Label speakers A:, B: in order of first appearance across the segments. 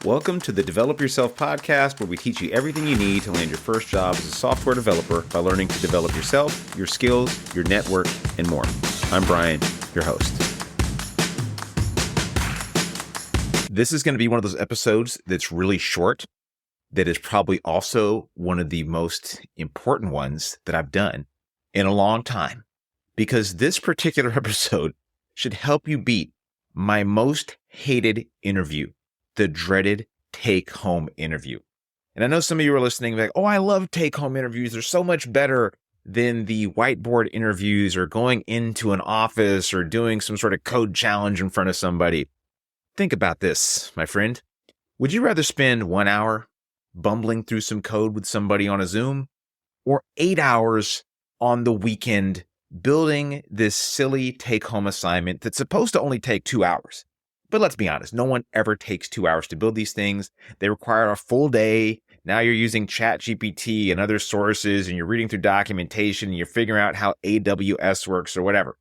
A: Welcome to the Develop Yourself podcast, where we teach you everything you need to land your first job as a software developer by learning to develop yourself, your skills, your network, and more. I'm Brian, your host. This is going to be one of those episodes that's really short, that is probably also one of the most important ones that I've done in a long time, because this particular episode should help you beat my most hated interview, the dreaded take-home interview. And I know some of you are listening like, oh, I love take-home interviews. They're so much better than the whiteboard interviews or going into an office or doing some sort of code challenge in front of somebody. Think about this, my friend. Would you rather spend 1 hour bumbling through some code with somebody on a Zoom, or 8 hours on the weekend building this silly take-home assignment that's supposed to only take 2 hours? But let's be honest, no one ever takes 2 hours to build these things. They require a full day. Now you're using ChatGPT and other sources, and you're reading through documentation, and you're figuring out how AWS works or whatever.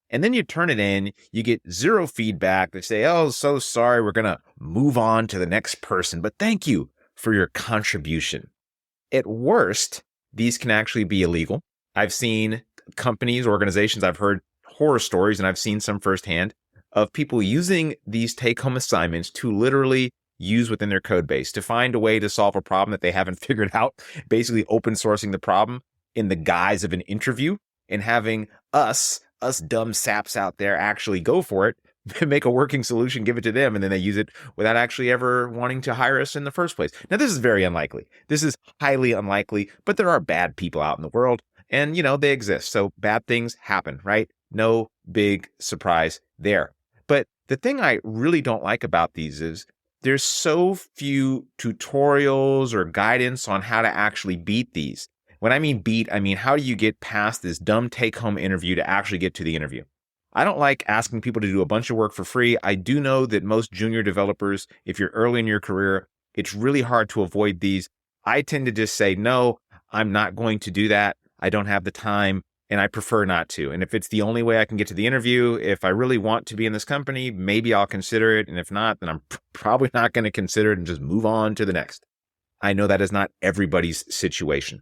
A: And then you turn it in, you get zero feedback. They say, oh, so sorry, we're going to move on to the next person, but thank you for your contribution. At worst, these can actually be illegal. I've seen companies, organizations, I've heard horror stories, and I've seen some firsthand, of people using these take-home assignments to literally use within their code base to find a way to solve a problem that they haven't figured out, basically open sourcing the problem in the guise of an interview and having us dumb saps out there actually go for it, make a working solution, give it to them, and then they use it without actually ever wanting to hire us in the first place. Now, this is very unlikely. This is highly unlikely, but there are bad people out in the world, and, they exist. So bad things happen, right? No big surprise there. But the thing I really don't like about these is there's so few tutorials or guidance on how to actually beat these. When I mean beat, I mean, how do you get past this dumb take-home interview to actually get to the interview? I don't like asking people to do a bunch of work for free. I do know that most junior developers, if you're early in your career, it's really hard to avoid these. I tend to just say, no, I'm not going to do that. I don't have the time. And I prefer not to. And if it's the only way I can get to the interview, if I really want to be in this company, maybe I'll consider it. And if not, then I'm probably not going to consider it and just move on to the next. I know that is not everybody's situation.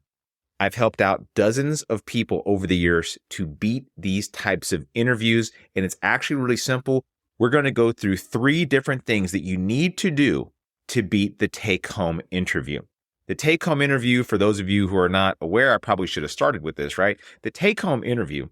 A: I've helped out dozens of people over the years to beat these types of interviews. And it's actually really simple. We're going to go through 3 different things that you need to do to beat the take-home interview. The take-home interview, for those of you who are not aware, I probably should have started with this, right? The take-home interview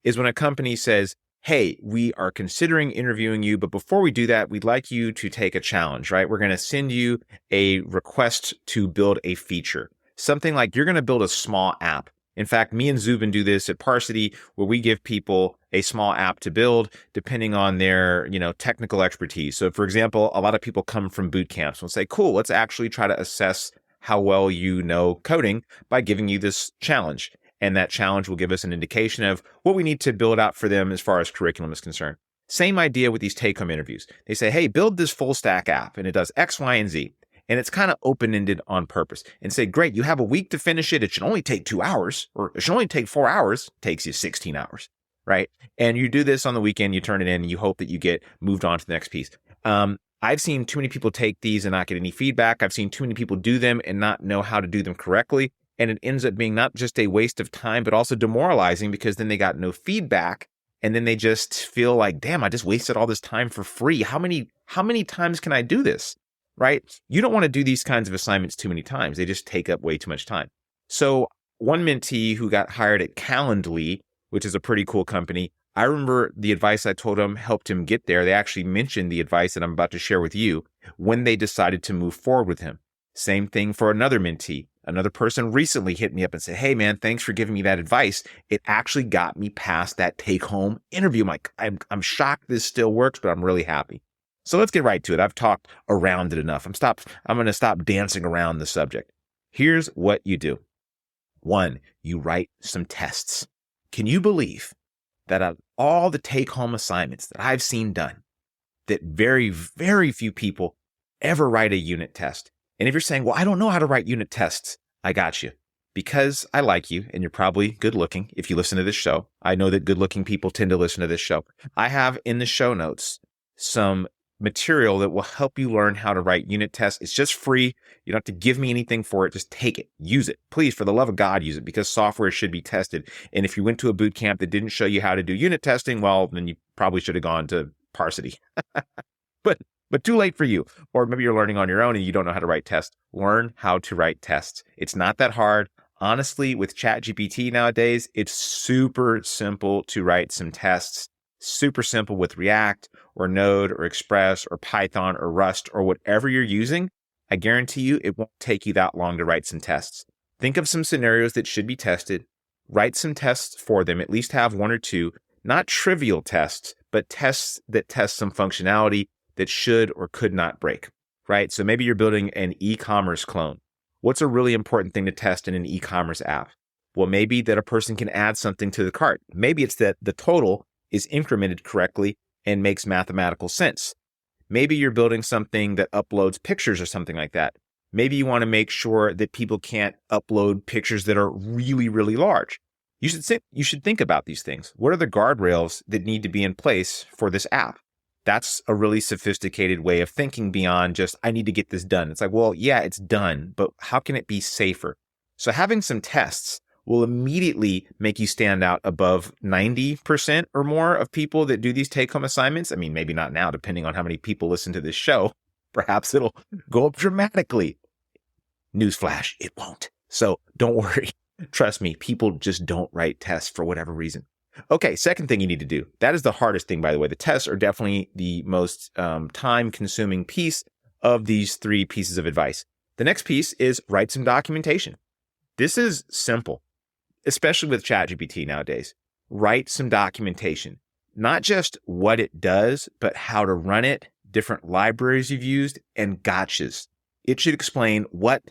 A: is when a company says, hey, we are considering interviewing you, but before we do that, we'd like you to take a challenge, right? We're going to send you a request to build a feature. Something like you're going to build a small app. In fact, me and Zubin do this at Parsity, where we give people a small app to build depending on their, technical expertise. So for example, a lot of people come from boot camps and say, cool, let's actually try to assess how well you know coding by giving you this challenge. And that challenge will give us an indication of what we need to build out for them as far as curriculum is concerned. Same idea with these take-home interviews. They say, hey, build this full stack app, and it does X, Y, and Z. And it's kind of open-ended on purpose. And say, great, you have a week to finish it. It should only take 2 hours, or it should only take 4 hours. It takes you 16 hours, right? And you do this on the weekend, you turn it in, and you hope that you get moved on to the next piece. I've seen too many people take these and not get any feedback. I've seen too many people do them and not know how to do them correctly. And it ends up being not just a waste of time, but also demoralizing, because then they got no feedback. And then they just feel like, damn, I just wasted all this time for free. How many times can I do this? Right? You don't want to do these kinds of assignments too many times. They just take up way too much time. So one mentee who got hired at Calendly, which is a pretty cool company, I remember the advice I told him helped him get there. They actually mentioned the advice that I'm about to share with you when they decided to move forward with him. Same thing for another mentee. Another person recently hit me up and said, hey man, thanks for giving me that advice. It actually got me past that take-home interview. I'm like, I'm shocked this still works, but I'm really happy. So let's get right to it. I've talked around it enough. I'm going to stop dancing around the subject. Here's what you do. 1, you write some tests. Can you believe that out of all the take-home assignments that I've seen done, that very, very few people ever write a unit test? And if you're saying, well, I don't know how to write unit tests, I got you. Because I like you, and you're probably good looking if you listen to this show. I know that good looking people tend to listen to this show. I have in the show notes some material that will help you learn how to write unit tests. It's just free. You don't have to give me anything for it. Just take it. Use it. Please, for the love of God, use it, because software should be tested. And if you went to a boot camp that didn't show you how to do unit testing, well, then you probably should have gone to Parsity. But too late for you. Or maybe you're learning on your own and you don't know how to write tests. Learn how to write tests. It's not that hard. Honestly, with ChatGPT nowadays, it's super simple to write some tests. Super simple with React or Node or Express or Python or Rust or whatever you're using. I guarantee you it won't take you that long to write some tests. Think of some scenarios that should be tested. Write some tests for them. At least have one or two, not trivial tests, but tests that test some functionality that should or could not break, right? So maybe you're building an e-commerce clone. What's a really important thing to test in an e-commerce app? Well, maybe that a person can add something to the cart. Maybe it's that the total is incremented correctly and makes mathematical sense. Maybe you're building something that uploads pictures or something like that. Maybe you want to make sure that people can't upload pictures that are really, really large. You should think about these things. What are the guardrails that need to be in place for this app? That's a really sophisticated way of thinking beyond just, I need to get this done. It's like, well, yeah, it's done, but how can it be safer? So having some tests will immediately make you stand out above 90% or more of people that do these take-home assignments. I mean, maybe not now, depending on how many people listen to this show. Perhaps it'll go up dramatically. Newsflash, it won't. So don't worry. Trust me, people just don't write tests for whatever reason. Okay, second thing you need to do. That is the hardest thing, by the way. The tests are definitely the most time-consuming piece of these three pieces of advice. The next piece is write some documentation. This is simple, especially with ChatGPT nowadays. Write some documentation. Not just what it does, but how to run it, different libraries you've used, and gotchas. It should explain what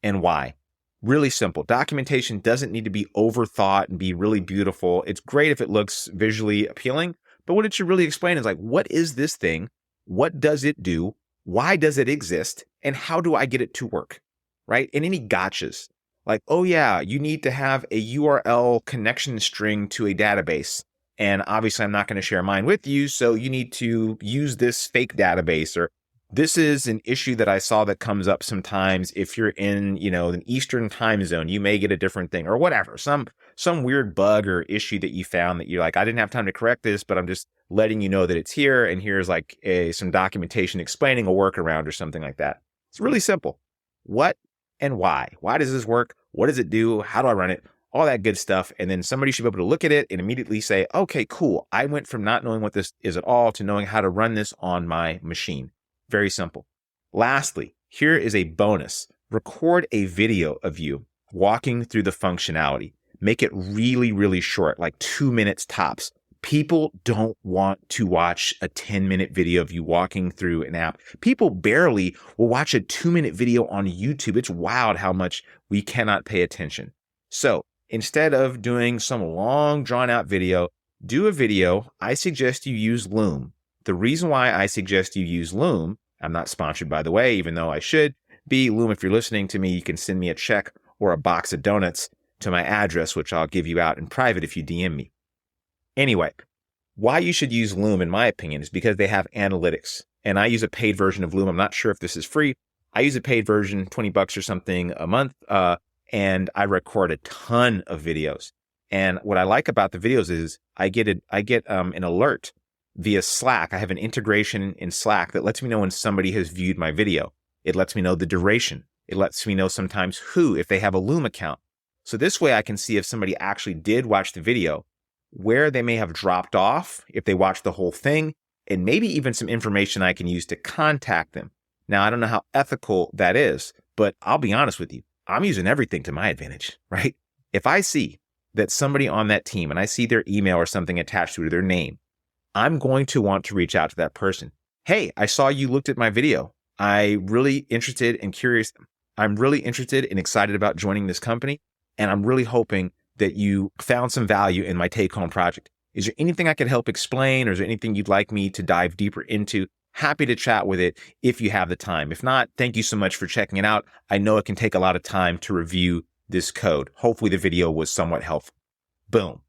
A: and why. Really simple. Documentation doesn't need to be overthought and be really beautiful. It's great if it looks visually appealing, but what it should really explain is like, what is this thing? What does it do? Why does it exist? And how do I get it to work? Right? And any gotchas. Like, oh yeah, you need to have a URL connection string to a database. And obviously I'm not going to share mine with you. So you need to use this fake database, or this is an issue that I saw that comes up sometimes. If you're in, an Eastern time zone, you may get a different thing or whatever, some weird bug or issue that you found that you're like, I didn't have time to correct this, but I'm just letting you know that it's here. And here's like some documentation explaining a workaround or something like that. It's really simple. What and why? Why does this work? What does it do? How do I run it? All that good stuff. And then somebody should be able to look at it and immediately say, okay, cool. I went from not knowing what this is at all to knowing how to run this on my machine. Very simple. Lastly, here is a bonus. Record a video of you walking through the functionality. Make it really, really short, like 2 minutes tops. People don't want to watch a 10-minute video of you walking through an app. People barely will watch a 2-minute video on YouTube. It's wild how much we cannot pay attention. So instead of doing some long, drawn-out video, do a video. I suggest you use Loom. The reason why I suggest you use Loom, I'm not sponsored, by the way, even though I should be. Loom, if you're listening to me, you can send me a check or a box of donuts to my address, which I'll give you out in private if you DM me. Anyway, why you should use Loom, in my opinion, is because they have analytics. And I use a paid version of Loom. I'm not sure if this is free. I use a paid version, $20 or something a month, and I record a ton of videos. And what I like about the videos is I get an alert via Slack. I have an integration in Slack that lets me know when somebody has viewed my video. It lets me know the duration. It lets me know sometimes who, if they have a Loom account. So this way I can see if somebody actually did watch the video, where they may have dropped off, if they watched the whole thing, and maybe even some information I can use to contact them. Now, I don't know how ethical that is, but I'll be honest with you. I'm using everything to my advantage, right? If I see that somebody on that team and I see their email or something attached to it or their name, I'm going to want to reach out to that person. Hey, I saw you looked at my video. I'm really interested and curious. I'm really interested and excited about joining this company. And I'm really hoping that you found some value in my take-home project. Is there anything I can help explain, or is there anything you'd like me to dive deeper into? Happy to chat with it if you have the time. If not, thank you so much for checking it out. I know it can take a lot of time to review this code. Hopefully the video was somewhat helpful. Boom.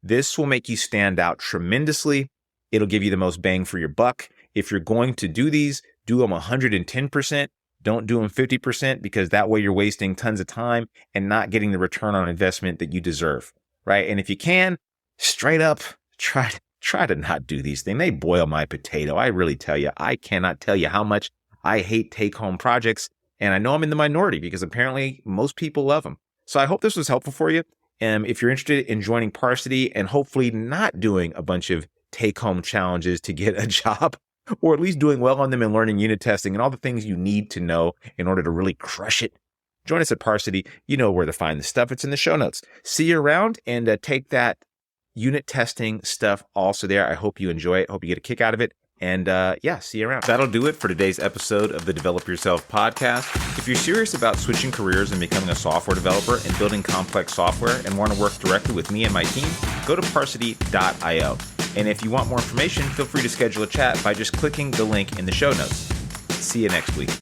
A: This will make you stand out tremendously. It'll give you the most bang for your buck. If you're going to do these, do them 110%. Don't do them 50% because that way you're wasting tons of time and not getting the return on investment that you deserve, right? And if you can, straight up, try to not do these things. They boil my potato. I really tell you, I cannot tell you how much I hate take-home projects. And I know I'm in the minority because apparently most people love them. So I hope this was helpful for you. If you're interested in joining Parsity and hopefully not doing a bunch of take-home challenges to get a job, or at least doing well on them and learning unit testing and all the things you need to know in order to really crush it, join us at Parsity. You know where to find the stuff. It's in the show notes. See you around, and take that unit testing stuff also there. I hope you enjoy it. I hope you get a kick out of it. And see you around. That'll do it for today's episode of the Develop Yourself podcast. If you're serious about switching careers and becoming a software developer and building complex software and want to work directly with me and my team, go to parsity.io. And if you want more information, feel free to schedule a chat by just clicking the link in the show notes. See you next week.